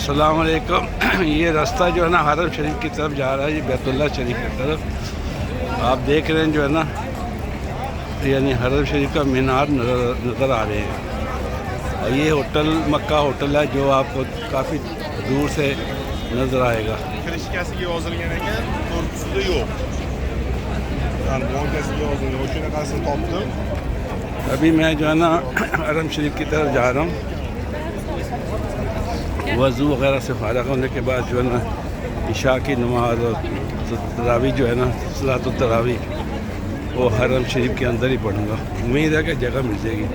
अस्सलाम वालेकुम। ये रास्ता जो है ना हरम शरीफ की तरफ जा रहा है, ये बैतुल्लाह शरीफ की तरफ आप देख रहे हैं जो है ना, यानी हरम शरीफ का मीनार नज़र आ रहे हैं। और ये होटल मक्का होटल है जो आपको काफ़ी दूर से नज़र आएगा। अभी मैं जो है ना हरम शरीफ की तरफ जा रहा हूँ। वज़ू वग़ैरह से फ़ारिग़ होने के बाद जो है ना इशा की नमाज़ और तरावी जो है ना सलातुत तरावी वो हरम शरीफ के अंदर ही पढ़ूँगा। उम्मीद है कि जगह मिल जाएगी।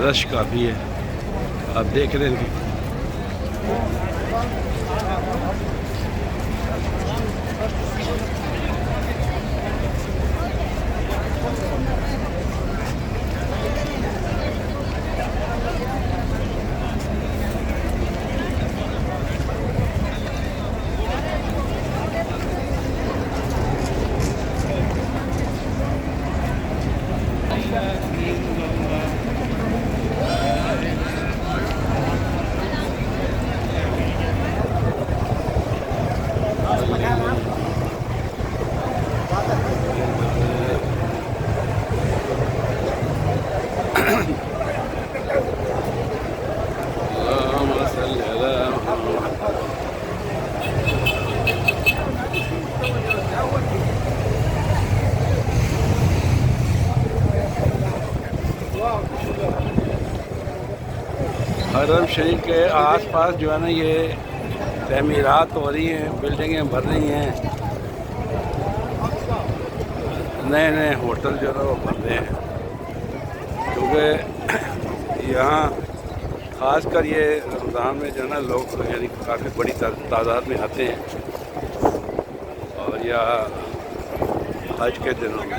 रश काफ़ी है, आप देख रहे हैं। हरम शरीफ के आसपास जो है ना ये तमीरात हो रही हैं, बिल्डिंगें बन रही हैं, नए नए होटल जो है ना वो बन रहे हैं। क्योंकि यहाँ ख़ासकर ये रमज़ान में जो है ना लोग यानी काफ़ी बड़ी तादाद में आते हैं और या हज के दिनों में।